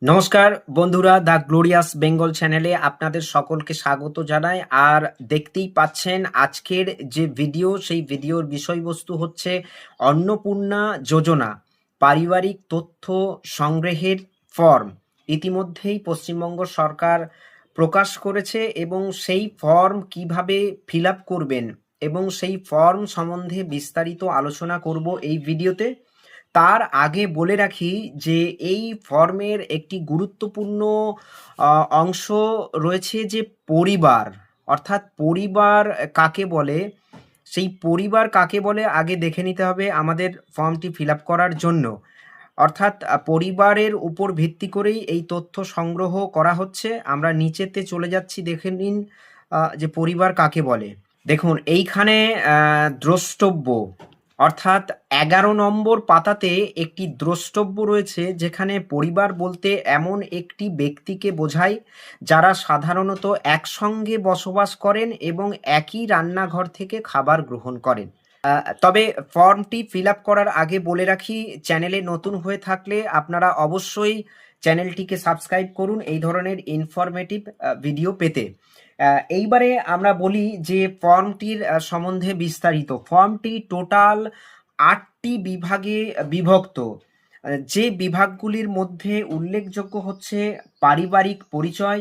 নমস্কার বন্ধুরা, the glorious Bengal চ্যানেলে আপনাদের সকলকে স্বাগত জানাই। আর দেখতেই পাচ্ছেন আজকের যে ভিডিও, সেই ভিডিওর বিষয়বস্তু হচ্ছে অন্নপূর্ণা যোজনা পারিবারিক তথ্য সংগ্রহের ফর্ম ইতিমধ্যেই পশ্চিমবঙ্গ সরকার প্রকাশ করেছে এবং সেই ফর্ম কিভাবে ফিল আপ করবেন এবং সেই ফর্ম সম্বন্ধে বিস্তারিত আলোচনা করব এই ভিডিওতে। তার আগে বলে রাখি যে এই ফর্মের একটি গুরুত্বপূর্ণ অংশ রয়েছে যে পরিবার, অর্থাৎ পরিবার কাকে বলে, সেই পরিবার কাকে বলে আগে দেখে নিতে হবে আমাদের ফর্মটি ফিল আপ করার জন্য। অর্থাৎ পরিবারের উপর ভিত্তি করেই এই তথ্য সংগ্রহ করা হচ্ছে। আমরা নিচেতে চলে যাচ্ছি, দেখে নিন যে পরিবার কাকে বলে। দেখুন এইখানে দ্রষ্টব্য, অর্থাৎ ১১ নম্বর পাতাতে একটি দ্রষ্টব্য রয়েছে, যেখানে পরিবার বলতে এমন একটি ব্যক্তিকে বোঝায় যারা সাধারণত একসঙ্গে বসবাস করেন এবং একই রান্নাঘর থেকে খাবার গ্রহণ করেন। তবে ফর্মটি ফিল আপ করার আগে বলে রাখি, চ্যানেলে নতুন হয়ে থাকলে আপনারা অবশ্যই চ্যানেলটিকে সাবস্ক্রাইব করুন এই ধরনের ইনফরমেটিভ ভিডিও পেতে। এইবারে আমরা বলি যে ফর্মটির সম্বন্ধে বিস্তারিত। ফর্মটি টোটাল ৮টি বিভাগে বিভক্ত। যে বিভাগগুলির মধ্যে উল্লেখযোগ্য হচ্ছে পারিবারিক পরিচয়,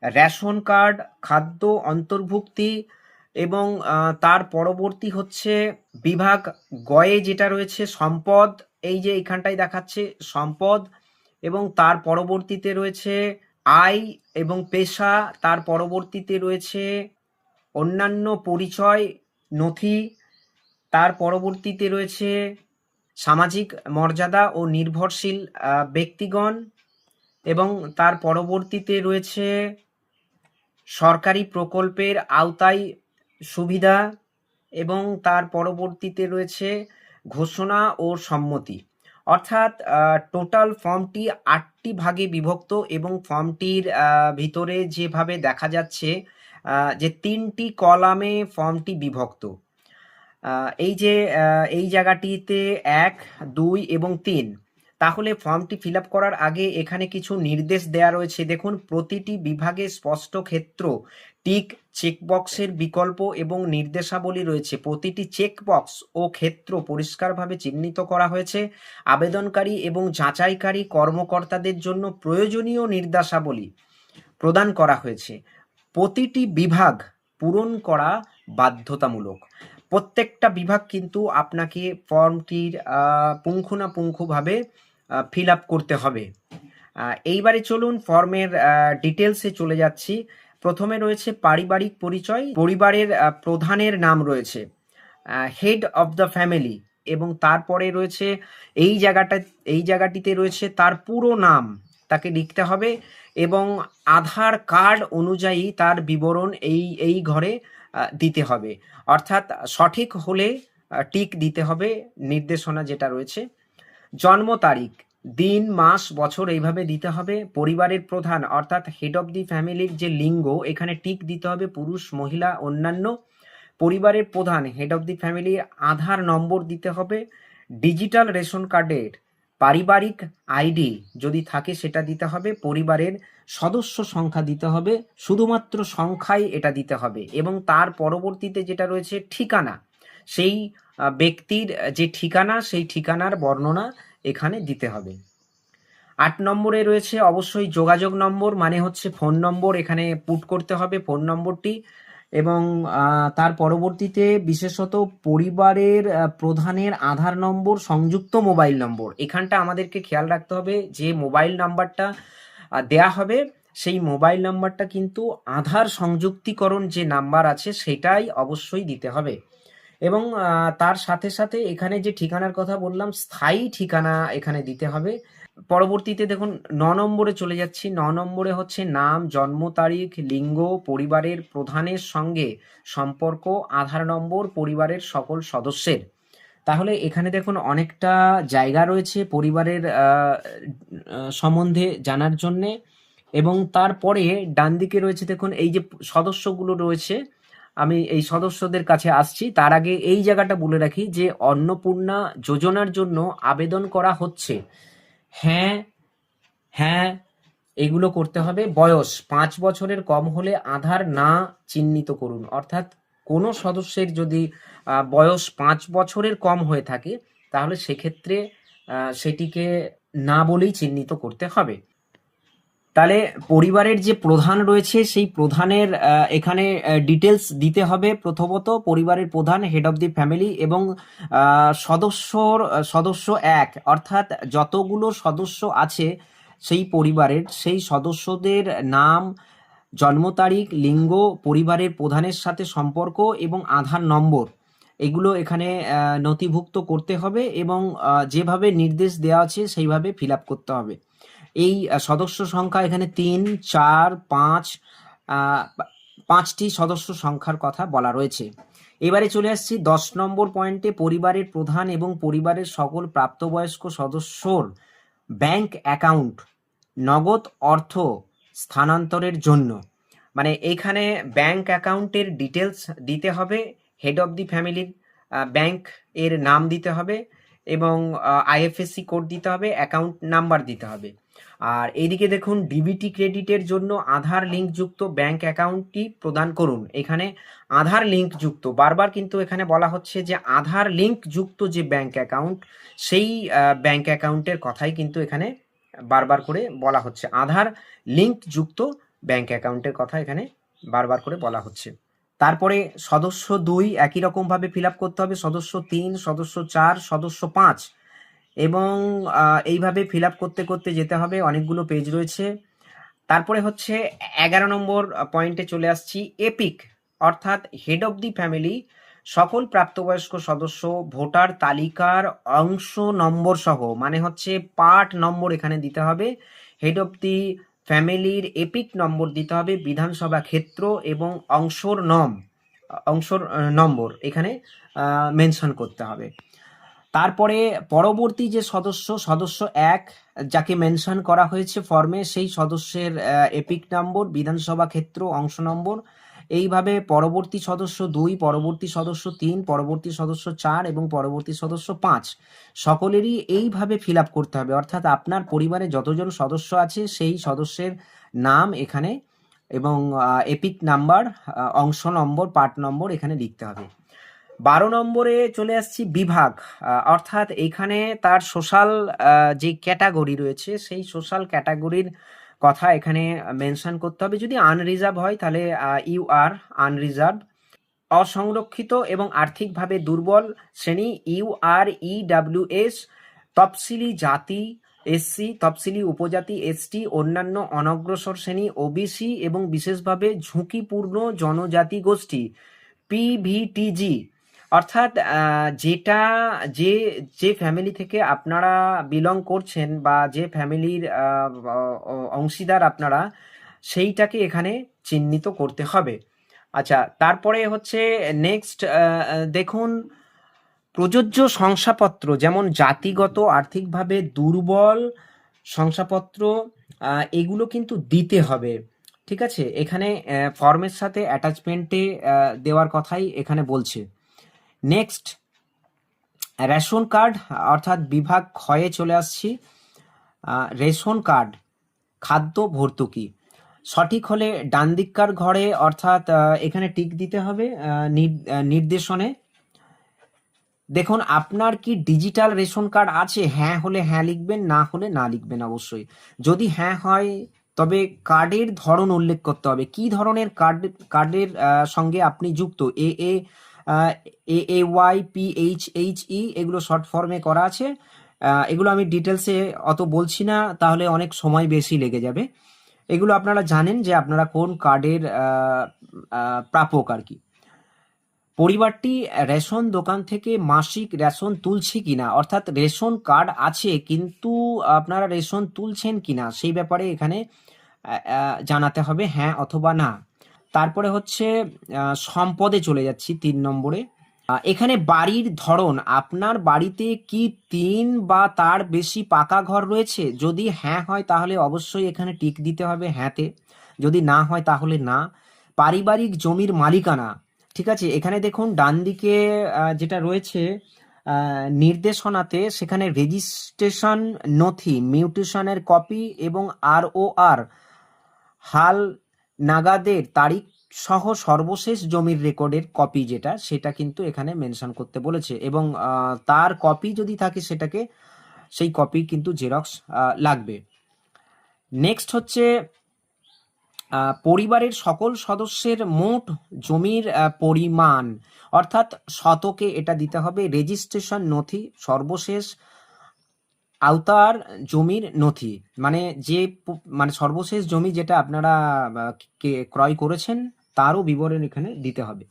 রেশন কার্ড, খাদ্য অন্তর্ভুক্তি এবং তার পরবর্তী হচ্ছে বিভাগ গয়ে যেটা রয়েছে সম্পদ, এই যে এখানটায় দেখাচ্ছে সম্পদ, এবং তার পরবর্তীতে রয়েছে আয় এবং পেশা, তার পরবর্তীতে রয়েছে অন্যান্য পরিচয় নথি, তার পরবর্তীতে রয়েছে সামাজিক মর্যাদা ও নির্ভরশীল ব্যক্তিগণ, এবং তার পরবর্তীতে রয়েছে সরকারি প্রকল্পের আওতায় সুবিধা, এবং তার পরবর্তীতে রয়েছে ঘোষণা ও সম্মতি। অর্থাৎ টোটাল ফর্মটি ৮টি ভাগে বিভক্ত এবং ফর্মটির ভিতরে যেভাবে দেখা যাচ্ছে যে ৩টি কলামে ফর্মটি বিভক্ত। এই জায়গাটিতে ১, ২ এবং ৩। তাহলে ফর্মটি ফিল আপ করার আগে এখানে কিছু নির্দেশ দেয়া রয়েছে। দেখুন, প্রতিটি বিভাগে স্পষ্ট ক্ষেত্র, টিক, চেকবক্সের বিকল্প এবং নির্দেশাবলী রয়েছে। প্রতিটি চেকবক্স ও ক্ষেত্র পরিষ্কারভাবে চিহ্নিত করা হয়েছে। আবেদনকারী এবং যাচাইকারী কর্মকর্তাদের জন্য প্রয়োজনীয় নির্দেশাবলী প্রদান করা হয়েছে। প্রতিটি বিভাগ পূরণ করা বাধ্যতামূলক। প্রত্যেকটা বিভাগ কিন্তু আপনাকে ফর্মটির পুঙ্খানুপুঙ্খভাবে ফিল আপ করতে হবে। এইবারে চলুন ফর্মের ডিটেলসে চলে যাচ্ছি। প্রথমে রয়েছে পারিবারিক পরিচয়। পরিবারের প্রধানের নাম রয়েছে হেড অফ দ্য ফ্যামিলি, এবং তারপরে রয়েছে এই জায়গাটিতে রয়েছে তার পুরো নাম, তাকে লিখতে হবে, এবং আধার কার্ড অনুযায়ী তার বিবরণ এই ঘরে দিতে হবে। অর্থাৎ সঠিক হলে টিক দিতে হবে, নির্দেশনা যেটা রয়েছে। জন্ম তারিখ, দিন, মাস, বছর এইভাবে দিতে হবে। পরিবারের প্রধান অর্থাৎ হেড অফ দি ফ্যামিলির যে লিঙ্গ, এখানে টিক দিতে হবে, পুরুষ, মহিলা, অন্যান্য। পরিবারের প্রধান হেড অফ দি ফ্যামিলির আধার নম্বর দিতে হবে। ডিজিটাল রেশন কার্ডের পারিবারিক আইডি যদি থাকে সেটা দিতে হবে। পরিবারের সদস্য সংখ্যা দিতে হবে, শুধুমাত্র সংখ্যাই এটা দিতে হবে, এবং তার পরবর্তীতে যেটা রয়েছে ঠিকানা, সেই ব্যক্তির যে ঠিকানা, সেই ঠিকানার বর্ণনা এখানে দিতে হবে। ৮ নম্বরে রয়েছে অবশ্যই যোগাযোগ নম্বর, মানে হচ্ছে ফোন নম্বর এখানে পুট করতে হবে, ফোন নম্বরটি। এবং তার পরবর্তীতে বিশেষত পরিবারের প্রধানের আধার নম্বর সংযুক্ত মোবাইল নম্বর, এখানটা আমাদেরকে খেয়াল রাখতে হবে যে মোবাইল নাম্বারটা দেয়া হবে, সেই মোবাইল নাম্বারটা কিন্তু আধার সংযুক্তিকরণ যে নাম্বার আছে সেটাই অবশ্যই দিতে হবে। এবং তার সাথে সাথে এখানে যে ঠিকানার কথা বললাম, স্থায়ী ঠিকানা এখানে দিতে হবে। পরবর্তীতে দেখুন ৯ নম্বরে চলে যাচ্ছি। ৯ নম্বরে হচ্ছে নাম, জন্ম তারিখ, লিঙ্গ, পরিবারের প্রধানের সঙ্গে সম্পর্ক, আধার নম্বর, পরিবারের সকল সদস্যের। তাহলে এখানে দেখুন অনেকটা জায়গা রয়েছে পরিবারের সম্বন্ধে জানার জন্যে। এবং তারপরে ডান দিকে রয়েছে দেখুন এই যে সদস্যগুলো রয়েছে, আমি এই সদস্যদের কাছে আসছি। তার আগে এই জায়গাটা বলে রাখি যে অন্নপূর্ণা যোজনার জন্য আবেদন করা হচ্ছে হ্যাঁ, হ্যাঁ এগুলো করতে হবে। বয়স 5 বছরের কম হলে আধার না চিহ্নিত করুন। অর্থাৎ কোনো সদস্যের যদি বয়স 5 বছরের কম হয়ে থাকে তাহলে সেক্ষেত্রে সেটিকে না বলেই চিহ্নিত করতে হবে। তাহলে পরিবারের যে প্রধান রয়েছে সেই প্রধানের এখানে ডিটেলস দিতে হবে। প্রথমত পরিবারের প্রধান, হেড অফ দি ফ্যামিলি, এবং সদস্য এক, অর্থাৎ যতগুলো সদস্য আছে সেই পরিবারের সেই সদস্যদের নাম, জন্ম তারিখ, লিঙ্গ, পরিবারের প্রধানের সাথে সম্পর্ক এবং আধার নম্বর এগুলো এখানে নথিভুক্ত করতে হবে এবং যেভাবে নির্দেশ দেওয়া আছে সেইভাবে ফিল আপ করতে হবে। এই সদস্য সংখ্যা এখানে 3, 4, 5 5টি সদস্য সংখ্যার কথা বলা রয়েছে। এবারে চলে আসছি 10 নম্বর পয়েন্টে, পরিবারের প্রধান এবং পরিবারের সকল প্রাপ্তবয়স্ক সদস্যর ব্যাংক অ্যাকাউন্ট নগদ অর্থ স্থানান্তরের জন্য। মানে এইখানে ব্যাংক অ্যাকাউন্টের ডিটেলস দিতে হবে, হেড অফ দি ফ্যামিলির ব্যাংক এর নাম দিতে হবে এবং আইএফএসসি কোড দিতে হবে, অ্যাকাউন্ট নাম্বার দিতে হবে। আর এইদিকে দেখুন ডিবিটি ক্রেডিটের জন্য আধার লিঙ্কযুক্ত ব্যাংক অ্যাকাউন্টটি প্রদান করুন। এখানে আধার লিঙ্কযুক্ত, বারবার কিন্তু এখানে বলা হচ্ছে যে আধার লিঙ্কযুক্ত যে ব্যাংক অ্যাকাউন্ট সেই ব্যাংক অ্যাকাউন্টের কথাই কিন্তু এখানে বারবার করে বলা হচ্ছে। আধার লিঙ্কযুক্ত ব্যাংক অ্যাকাউন্টের কথা এখানে বারবার করে বলা হচ্ছে। তারপরে সদস্য 2 একই রকমভাবে ফিল আপ করতে হবে, সদস্য 3, সদস্য 4, সদস্য 5 এবং এইভাবে ফিল আপ করতে করতে যেতে হবে। অনেকগুলো পেজ রয়েছে। তারপরে হচ্ছে 11 নম্বর পয়েন্টে চলে আসছি, এপিক অর্থাৎ হেড অফ দি ফ্যামিলি সকল প্রাপ্তবয়স্ক সদস্য ভোটার তালিকার অংশ নম্বর সহ, মানে হচ্ছে পার্ট নম্বর এখানে দিতে হবে। হেড অফ দি ফ্যামিলির এপিক নম্বর দিতে হবে, বিধানসভা ক্ষেত্র এবং অংশর নম্বর এখানে মেনশন করতে হবে। তারপরে পরবর্তী যে সদস্য 1 যাকে মেনশন করা হয়েছে ফর্মে, সেই সদস্যের এপিক নম্বর, বিধানসভা ক্ষেত্র, অংশ নম্বর। এইভাবে পরবর্তী সদস্য 2, পরবর্তী সদস্য 3, পরবর্তী সদস্য 4 এবং পরবর্তী সদস্য 5 সকলেরই এইভাবে ফিল আপ করতে হবে। অর্থাৎ আপনার পরিবারে যতজন সদস্য আছে সেই সদস্যের নাম এখানে এবং এপিক নাম্বার, অংশ নম্বর, পার্ট নম্বর এখানে লিখতে হবে। 12 নম্বরে চলে আসছি বিভাগ, অর্থাৎ এখানে তার সোশ্যাল যে ক্যাটাগরি রয়েছে সেই সোশ্যাল ক্যাটাগরির কথা এখানে মেনশন করতে হবে। যদি আনরিজার্ভ হয় তাহলে ইউ আর আনরিজার্ভ। অসংরক্ষিত এবং আর্থিকভাবে দুর্বল শ্রেণী ইউ আর ইডব্লিউএস, তফসিলি জাতি এসসি, তফসিলি উপজাতি এসটি, অন্যান্য অনগ্রসর শ্রেণী ওবিসি এবং বিশেষভাবে ঝুঁকিপূর্ণ জনজাতি গোষ্ঠী পিভিটিজি। অর্থাৎ যেটা যে ফ্যামিলি থেকে আপনারা বিলং করছেন বা যে ফ্যামিলির অংশীদার আপনারা, সেইটাকে এখানে চিহ্নিত করতে হবে। আচ্ছা, তারপরে হচ্ছে নেক্সট দেখুন প্রযোজ্য শংসাপত্র, যেমন জাতিগত আর্থিকভাবে দুর্বল শংসাপত্র এগুলো কিন্তু দিতে হবে। ঠিক আছে, এখানে ফর্মের সাথে অ্যাটাচমেন্টে দেওয়ার কথাই এখানে বলছে। নেক্সট রেশন কার্ড, অর্থাৎ বিভাগ ক্ষয়ে চলে আসছি। রেশন কার্ড খাদ্য ভর্তুকি সঠিক হলে ডান দিককার ঘরে, অর্থাৎ এখানে টিক দিতে হবে নির্দেশনে। দেখুন আপনার কি ডিজিটাল রেশন কার্ড আছে? হ্যাঁ হলে হ্যাঁ লিখবেন, না হলে না লিখবেন অবশ্যই। যদি হ্যাঁ হয় তবে কার্ডের ধরন উল্লেখ করতে হবে, কি ধরনের কার্ডের সঙ্গে আপনি যুক্ত। এ ওয়াই PHHE এগুলো শর্ট ফর্মে করা আছে। এগুলো আমি ডিটেলসে অত বলছি না, তাহলে অনেক সময় বেশি লেগে যাবে। এগুলো আপনারা জানেন যে আপনারা কোন কার্ডের প্রাপক আর কি। পরিবারটি রেশন দোকান থেকে মাসিক রেশন তুলছে কিনা, অর্থাৎ রেশন কার্ড আছে কিন্তু আপনারা রেশন তুলছেন কিনা সেই ব্যাপারে এখানে জানাতে হবে হ্যাঁ অথবা না। তারপরে হচ্ছে সম্পদে চলে যাচ্ছি 3 নম্বরে। এখানে বাড়ির ধরন, আপনার বাড়িতে কি 3 বা তার বেশি পাকা ঘর রয়েছে? যদি হ্যাঁ হয় তাহলে অবশ্যই এখানে টিক দিতে হবে হ্যাঁতে, যদি না হয় তাহলে না। পারিবারিক জমির মালিকানা, ঠিক আছে, এখানে দেখুন ডান দিকে যেটা রয়েছে নির্দেশনাতে সেখানে রেজিস্ট্রেশন নথি, মিউটেশনের কপি এবং ROR হাল নাগাদের তারিখ সহ সর্বশেষ জমির রেকর্ডের কপি যেটা, সেটা কিন্তু এখানে মেনশন করতে বলেছে এবং তার কপি যদি থাকে সেটাকে সেই কপি কিন্তু জেরক্স লাগবে। নেক্সট হচ্ছে পরিবারের সকল সদস্যের মোট জমির পরিমাণ, অর্থাৎ শতকে এটা দিতে হবে। রেজিস্ট্রেশন নথি, সর্বশেষ আওতার জমির নথি, মানে যে মানে সর্বশেষ জমি যেটা আপনারা ক্রয় করেছেন তারও বিবরণ এখানে দিতে হবে।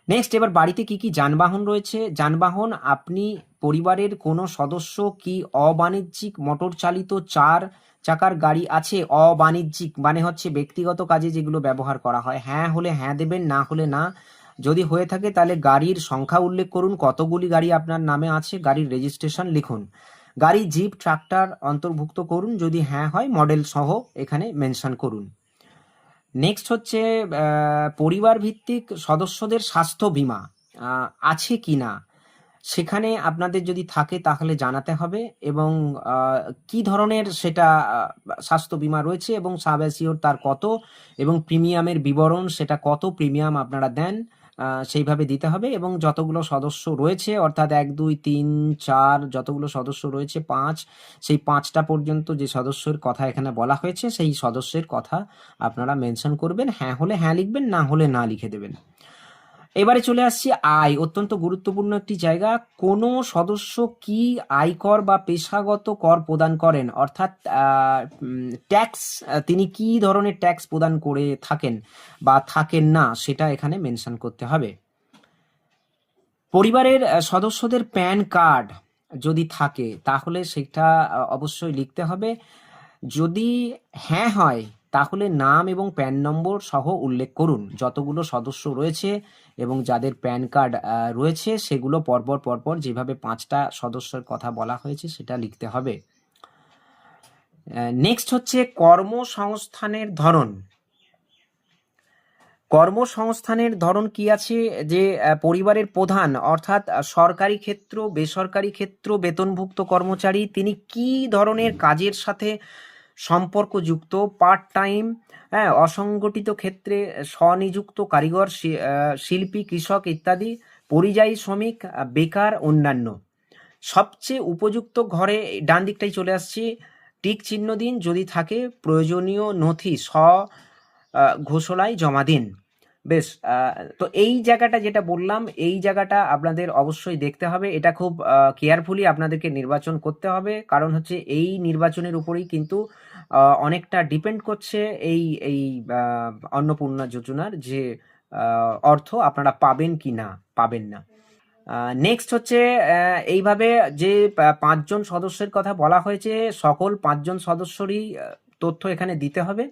নেক্সট, এবার বাড়িতে কি কি যানবাহন রয়েছে। যানবাহন, আপনি পরিবারের কোনো সদস্য কি অবাণিজ্যিক মোটর চালিত 4 চাকার গাড়ি আছে? অবাণিজ্যিক মানে হচ্ছে ব্যক্তিগত কাজে যেগুলো ব্যবহার করা হয়। হ্যাঁ হলে হ্যাঁ দেবেন, না হলে না। যদি হয়ে থাকে তাহলে গাড়ির সংখ্যা উল্লেখ করুন, কতগুলি গাড়ি আপনার নামে আছে, গাড়ির রেজিস্ট্রেশন লিখুন। গাড়ি, জিপ, ট্রাক্টর অন্তর্ভুক্ত করুন, যদি হ্যাঁ হয় মডেল সহ এখানে মেনশন করুন। নেক্সট হচ্ছে পরিবার ভিত্তিক সদস্যদের স্বাস্থ্য বীমা আছে কি না, সেখানে আপনাদের যদি থাকে তাহলে জানাতে হবে এবং কি ধরনের সেটা স্বাস্থ্য বীমা রয়েছে এবং সাব অ্যাসিওর তার কত এবং প্রিমিয়ামের বিবরণ, সেটা কত প্রিমিয়াম আপনারা দেন সেইভাবে দিতে হবে এবং যতগুলো সদস্য রয়েছে অর্থাৎ 1 2 3 4 যতগুলো সদস্য রয়েছে 5, সেই 5টা পর্যন্ত যে সদস্যের কথা এখানে বলা হয়েছে সেই সদস্যের কথা আপনারা মেনশন করবেন। হ্যাঁ হলে হ্যাঁ লিখবেন, না হলে না লিখে দেবেন। এবারে চলে আসছি আয়, অত্যন্ত গুরুত্বপূর্ণ একটি জায়গা। কোনো সদস্য কি আয়কর বা পেশাগত কর প্রদান করেন, অর্থাৎ ট্যাক্স, তিনি কি ধরনের ট্যাক্স প্রদান করে থাকেন বা থাকেন না, সেটা এখানে মেনশন করতে হবে। পরিবারের সদস্যদের প্যান কার্ড যদি থাকে তাহলে সেটা অবশ্যই লিখতে হবে। যদি হ্যাঁ হয় তাহলে নাম এবং প্যান নম্বর সহ উল্লেখ করুন। যতগুলো সদস্য রয়েছে এবং যাদের প্যান কার্ড রয়েছে সেগুলো পরপর যেভাবে 5টা সদস্যের কথা বলা হয়েছে সেটা লিখতে হবে। নেক্সট হচ্ছে কর্মসংস্থানের ধরন। কর্মসংস্থানের ধরন কি আছে, যে পরিবারের প্রধান অর্থাৎ সরকারি ক্ষেত্র, বেসরকারি ক্ষেত্র, বেতনভুক্ত কর্মচারী, তিনি কি ধরনের কাজের সাথে সম্পর্কযুক্ত, পার্ট টাইম, হ্যাঁ, অসংগঠিত ক্ষেত্রে স্বনিযুক্ত কারিগর, শিল্পী, কৃষক ইত্যাদি, পরিযায়ী শ্রমিক, বেকার, অন্যান্য। সবচেয়ে উপযুক্ত ঘরে ডান দিকটাই চলে আসছি, টিক চিহ্ন দিন, যদি থাকে প্রয়োজনীয় নথি ঘোষণায় জমা দিন। বেশ, তো এই জায়গাটা যেটা বললাম, এই জায়গাটা আপনাদের অবশ্যই দেখতে হবে। এটা খুব কেয়ারফুলি আপনাদেরকে নির্বাচন করতে হবে, কারণ হচ্ছে এই নির্বাচনের উপরেই কিন্তু অনেকটা ডিপেন্ড করছে এই এই অন্নপূর্ণা যোজনার যে অর্থ আপনারা পাবেন কি না পাবেন না। নেক্সট হচ্ছে এইভাবে যে 5 জন সদস্যের কথা বলা হয়েছে, সকল 5 জন সদস্যরই তথ্য এখানে দিতে হবে।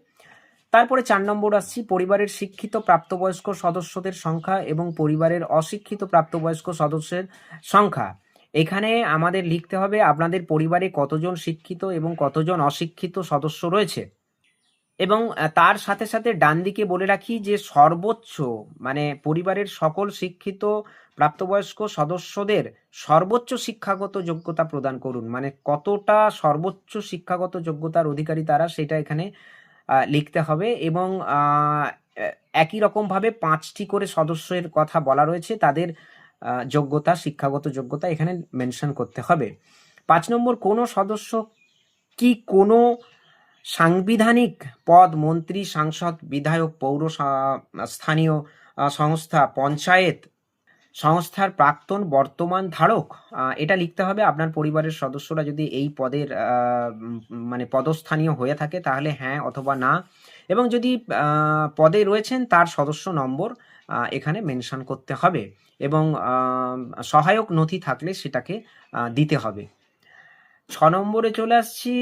তারপরে 4 নম্বর আসছি, পরিবারের শিক্ষিত প্রাপ্তবয়স্ক সদস্যদের সংখ্যা এবং পরিবারের অশিক্ষিত প্রাপ্তবয়স্ক সদস্যের সংখ্যা। এখানে আমাদের লিখতে হবে আপনাদের পরিবারে কতজন শিক্ষিত এবং কতজন অশিক্ষিত সদস্য রয়েছে এবং তার সাথে সাথে ডান দিকে বলে রাখি যে সর্বোচ্চ, মানে পরিবারের সকল শিক্ষিত প্রাপ্তবয়স্ক সদস্যদের সর্বোচ্চ শিক্ষাগত যোগ্যতা প্রদান করুন, মানে কতটা সর্বোচ্চ শিক্ষাগত যোগ্যতার অধিকারী তারা, সেটা এখানে লিখতে হবে এবং একই রকমভাবে 5টি করে সদস্যের কথা বলা রয়েছে, তাদের যোগ্যতা, শিক্ষাগত যোগ্যতা এখানে মেনশন করতে হবে। 5 নম্বর, কোনো সদস্য কি কোনো সাংবিধানিক পদ, মন্ত্রী, সাংসদ, বিধায়ক, পৌর স্থানীয় সংস্থা, পঞ্চায়েত সংস্থার প্রাক্তন, বর্তমান ধারক, এটা লিখতে হবে। আপনার পরিবারের সদস্যরা যদি এই পদের মানে পদস্থানীয় হয়ে থাকে তাহলে হ্যাঁ অথবা না, এবং যদি পদে রয়েছেন তার সদস্য নম্বর এখানে মেনশন করতে হবে এবং সহায়ক নথি থাকলে সেটাকে দিতে হবে। 6 নম্বরে চলে আসছি,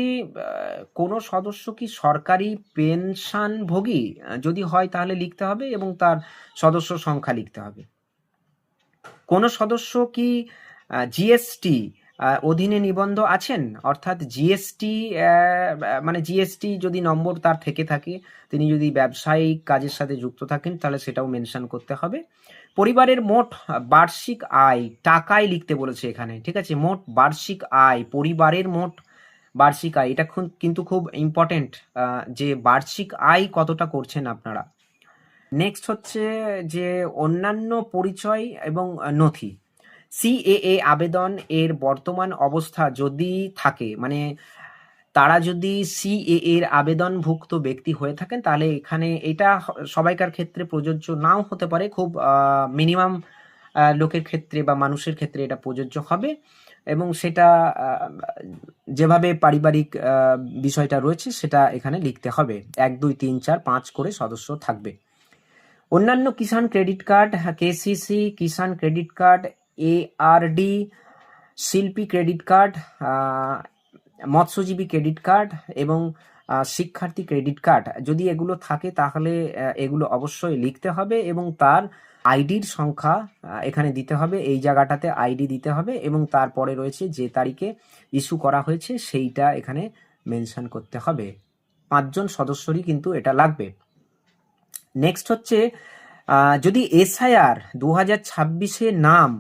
কোনো সদস্য কি সরকারি পেনশনভোগী, যদি হয় তাহলে লিখতে হবে এবং তার সদস্য সংখ্যা লিখতে হবে। কোনো সদস্য কি জিএসটি অধীনে নিবন্ধ আছেন, অর্থাৎ জিএসটি, মানে জিএসটি যদি নম্বর তার থেকে থাকে, তিনি যদি ব্যবসায়িক কাজের সাথে যুক্ত থাকেন তাহলে সেটাও মেনশন করতে হবে। পরিবারের মোট বার্ষিক আয় টাকায় লিখতে বলেছে এখানে, ঠিক আছে? মোট বার্ষিক আয়, পরিবারের মোট বার্ষিক আয়, এটা কিন্তু খুব ইম্পর্টেন্ট, যে বার্ষিক আয় কতটা করছেন আপনারা। নেক্সট হচ্ছে যে অন্যান্য পরিচয় এবং নথি। সিএএ আবেদন এর বর্তমান অবস্থা যদি থাকে, মানে তারা যদি সিএএ এর আবেদনভুক্ত ব্যক্তি হয়ে থাকেন, তাহলে এখানে এটা সবাইকার ক্ষেত্রে প্রযোজ্য নাও হতে পারে, খুব মিনিমাম লোকের ক্ষেত্রে বা মানুষের ক্ষেত্রে এটা প্রযোজ্য হবে, এবং সেটা যেভাবে পারিবারিক বিষয়টা রয়েছে সেটা এখানে লিখতে হবে। 1 2 3 4 5 করে সদস্য থাকবে। অন্যান্য কিষাণ ক্রেডিট কার্ড, কেসিসি কিষাণ ক্রেডিট কার্ড, এআরডি শিল্পী ক্রেডিট কার্ড, মৎস্যজীবী ক্রেডিট কার্ড এবং শিক্ষার্থী ক্রেডিট কার্ড, যদি এগুলো থাকে তাহলে এগুলো অবশ্যই লিখতে হবে, এবং তার আইডির সংখ্যা এখানে দিতে হবে, এই জায়গাটাতে আইডি দিতে হবে, এবং তারপরে রয়েছে যে তারিখে ইস্যু করা হয়েছে সেইটা এখানে মেনশন করতে হবে। 5 জন সদস্যরই কিন্তু এটা লাগবে। নেক্সট হচ্ছে যদি এসআইআর 2026-এ নাম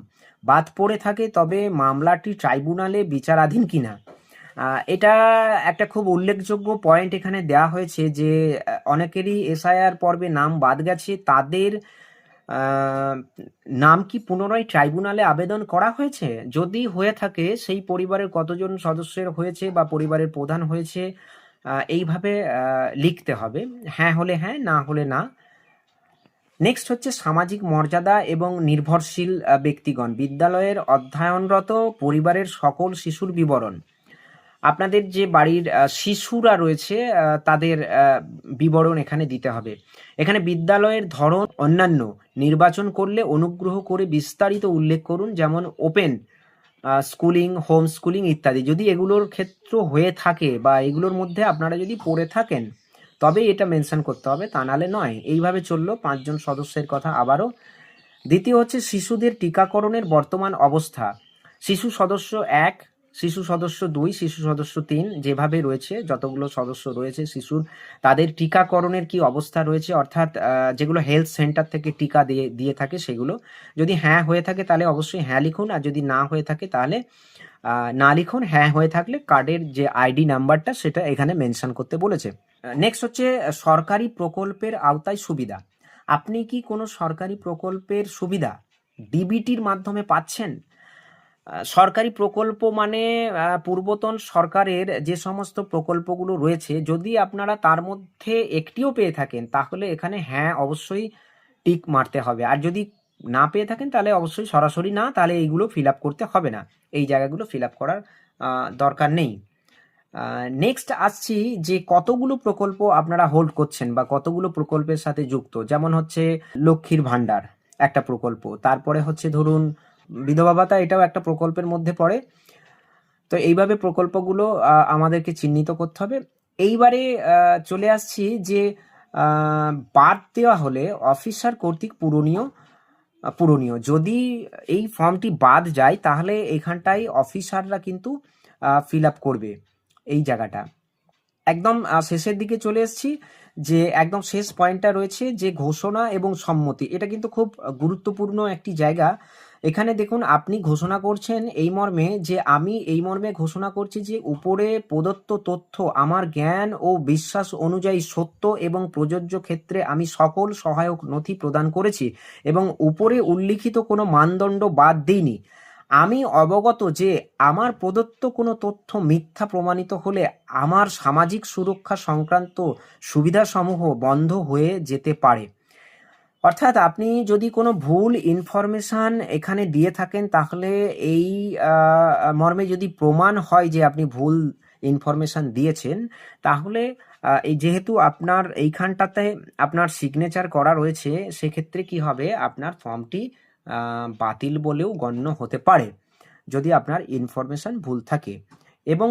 বাদ পড়ে থাকে তবে মামলাটি ট্রাইব্যুনালে বিচারাধীন কিনা, এটা একটা খুব উল্লেখযোগ্য পয়েন্ট এখানে দেওয়া হয়েছে, যে অনেকেরই এসআইআর পর্বে নাম বাদ গেছে, তাদের নাম কি পুনরায় ট্রাইব্যুনালে আবেদন করা হয়েছে? যদি হয়ে থাকে সেই পরিবারের কতজন সদস্যের হয়েছে বা পরিবারের প্রধান হয়েছে, এইভাবে লিখতে হবে, হ্যাঁ হলে হ্যাঁ, না হলে না। নেক্সট হচ্ছে সামাজিক মর্যাদা এবং নির্ভরশীল ব্যক্তিগণ, বিদ্যালয়ের অধ্যয়নরত পরিবারের সকল শিশুর বিবরণ। আপনাদের যে বাড়ির শিশুরা রয়েছে তাদের বিবরণ এখানে দিতে হবে। এখানে বিদ্যালয়ের ধরন অন্যান্য নির্বাচন করলে অনুগ্রহ করে বিস্তারিত উল্লেখ করুন, যেমন ওপেন স্কুলিং, হোম স্কুলিং ইত্যাদি। যদি এগুলোর ক্ষেত্র হয়ে থাকে বা এগুলোর মধ্যে আপনারা যদি পড়ে থাকেন তবে এটা মেনশন করতে হবে, তা নাহলে নয়। এইভাবে চললো 5 জন সদস্যের কথা আবারও। দ্বিতীয় হচ্ছে শিশুদের টিকাকরণের বর্তমান অবস্থা। শিশু সদস্য 1, শিশু সদস্য 2, শিশু সদস্য 3, যেভাবে রয়েছে যতগুলো সদস্য রয়েছে শিশুর, তাদের টিকাকরণের কি অবস্থা রয়েছে, অর্থাৎ যেগুলো হেলথ সেন্টার থেকে টিকা দিয়ে থাকে সেগুলো। যদি হ্যাঁ হয়ে থাকে তাহলে অবশ্যই হ্যাঁ লিখুন, আর যদি না হয়ে থাকে তাহলে না লিখুন। হ্যাঁ হয়ে থাকলে কার্ডের যে আইডি নাম্বারটা সেটা এখানে মেনশন করতে বলেছে। নেক্সট হচ্ছে সরকারি প্রকল্পের আওতায় সুবিধা। আপনি কি কোনো সরকারি প্রকল্পের সুবিধা ডিবিটির মাধ্যমে পাচ্ছেন? সরকারি প্রকল্প মানে পূর্বতন সরকারের যে সমস্ত প্রকল্পগুলো রয়েছে, যদি আপনারা তার মধ্যে একটিও পেয়ে থাকেন তাহলে এখানে হ্যাঁ অবশ্যই টিক মারতে হবে, আর যদি না পেয়ে থাকেন তাহলে অবশ্যই সরাসরি না, তাহলে এইগুলো ফিল আপ করতে হবে না, এই জায়গাগুলো ফিল আপ করার দরকার নেই। নেক্সট আসছি যে কতগুলো প্রকল্প আপনারা হোল্ড করছেন বা কতগুলো প্রকল্পের সাথে যুক্ত, যেমন হচ্ছে লক্ষ্মীর ভাণ্ডার একটা প্রকল্প, তারপরে হচ্ছে ধরুন বিধবা ভাতা, এটাও একটা প্রকল্পের মধ্যে পড়ে। তো এইভাবে প্রকল্পগুলো আমাদেরকে চিহ্নিত করতে হবে। এইবারে চলে আসছি যে বাদ দেওয়া হলে অফিসার কর্তৃক পূরণীয়, যদি এই ফর্মটি বাদ যায় তাহলে এখানটায় অফিসাররা কিন্তু ফিল আপ করবে এই জায়গাটা। একদম শেষের দিকে চলে এসেছি, যে একদম শেষ পয়েন্টটা রয়েছে যে ঘোষণা এবং সম্মতি, এটা কিন্তু খুব গুরুত্বপূর্ণ একটি জায়গা। এখানে দেখুন আপনি ঘোষণা করছেন এই মর্মে যে আমি এই মর্মে ঘোষণা করছি যে উপরে প্রদত্ত তথ্য আমার জ্ঞান ও বিশ্বাস অনুযায়ী সত্য এবং প্রযোজ্য ক্ষেত্রে আমি সকল সহায়ক নথি প্রদান করেছি এবং উপরে উল্লিখিত কোনো মানদণ্ড বাদ দিইনি। আমি অবগত যে আমার প্রদত্ত কোনো তথ্য মিথ্যা প্রমাণিত হলে আমার সামাজিক সুরক্ষা সংক্রান্ত সুবিধাসমূহ বন্ধ হয়ে যেতে পারে। অর্থাৎ আপনি যদি কোনো ভুল ইনফরমেশান এখানে দিয়ে থাকেন তাহলে এই মর্মে যদি প্রমাণ হয় যে আপনি ভুল ইনফরমেশান দিয়েছেন, তাহলে এই যেহেতু আপনার এইখানটাতে আপনার সিগনেচার করা রয়েছে, সেক্ষেত্রে কি হবে, আপনার ফর্মটি বাতিল বলেও গণ্য হতে পারে যদি আপনার ইনফরমেশান ভুল থাকে। এবং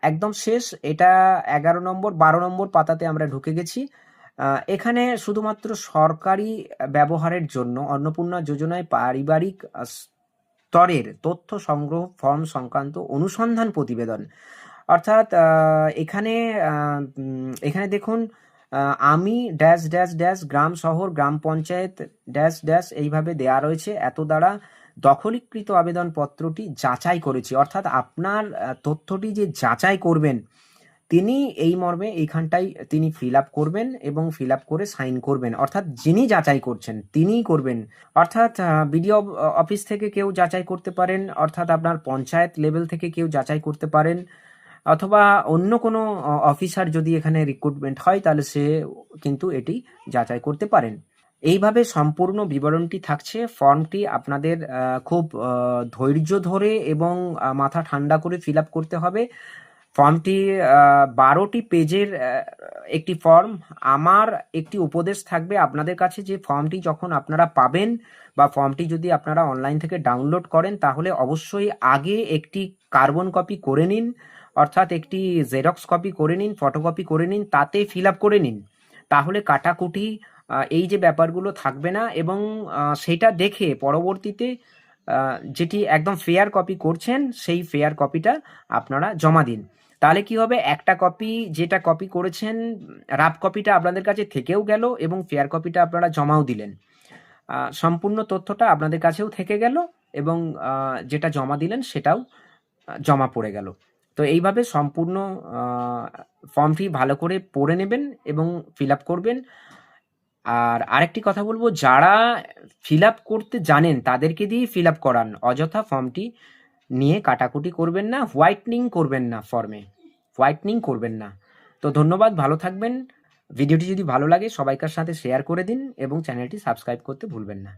একদম শেষ, এটা 11 নম্বর 12 নম্বর পাতাতে আমরা ঢুকে গেছি। এখানে শুধুমাত্র সরকারি ব্যবহারের জন্য অন্নপূর্ণা যোজনায় পারিবারিক স্তরের তথ্য সংগ্রহ ফর্ম সংক্রান্ত অনুসন্ধান প্রতিবেদন। অর্থাৎ এখানে দেখুন আমি ড্যাশ ড্যাশ ড্যাশ গ্রাম শহর গ্রাম পঞ্চায়েত ড্যাশ ড্যাশ এইভাবে দেয়া রয়েছে এত দ্বারা দখলীকৃত আবেদনপত্রটি যাচাই করেছি। অর্থাৎ আপনার তথ্যটি যে যাচাই করবেন তিনি এই মর্মে এইখানটাই তিনি ফিল আপ করবেন এবং ফিল আপ করে সাইন করবেন। অর্থাৎ যিনি যাচাই করছেন তিনিই করবেন। অর্থাৎ বিডিও অফিস থেকে কেউ যাচাই করতে পারেন, অর্থাৎ আপনার পঞ্চায়েত লেভেল থেকে কেউ যাচাই করতে পারেন, অথবা অন্য কোনো অফিসার যদি এখানে রিক্রুটমেন্ট হয় তাহলে সে কিন্তু এটি যাচাই করতে পারেন। এইভাবে সম্পূর্ণ বিবরণটি থাকছে। ফর্মটি আপনাদের খুব ধৈর্য ধরে এবং মাথা ঠান্ডা করে ফিল আপ করতে হবে। ফর্মটি 12টি পেজের একটি ফর্ম। আমার একটি উপদেশ থাকবে আপনাদের কাছে যে ফর্মটি যখন আপনারা পাবেন বা ফর্মটি যদি আপনারা অনলাইন থেকে ডাউনলোড করেন তাহলে অবশ্যই আগে একটি কার্বন কপি করে নিন, অর্থাৎ একটি জেরক্স কপি করে নিন, ফটোকপি করে নিন, তাতে ফিল আপ করে নিন। তাহলে কাটাকুটি এই যে ব্যাপারগুলো থাকবে না এবং সেটা দেখে পরবর্তীতে যেটি একদম ফেয়ার কপি করছেন সেই ফেয়ার কপিটা আপনারা জমা দিন। তাহলে কি হবে, একটা কপি যেটা কপি করেছেন রাফ কপিটা আপনাদের কাছে থেকেও গেল এবং ফেয়ার কপিটা আপনারা জমাও দিলেন। সম্পূর্ণ তথ্যটা আপনাদের কাছেও থেকে গেল এবং যেটা জমা দিলেন সেটাও জমা পড়ে গেল। তো এইভাবে সম্পূর্ণ ফর্মটি ভালো করে পড়ে নেবেন এবং ফিল আপ করবেন। আর আরেকটি কথা বলবো, যারা ফিল আপ করতে জানেন তাদেরকে দিয়েই ফিল আপ করান। অযথা ফর্মটি নিয়ে কাটাকুটি করবেন না, হোয়াইটনিং করবেন না, ফর্মে হোয়াইটনিং করবেন না। তো ধন্যবাদ, ভালো থাকবেন। ভিডিওটি যদি ভালো লাগে সবাইকার সাথে শেয়ার করে দিন এবং চ্যানেলটি সাবস্ক্রাইব করতে ভুলবেন না।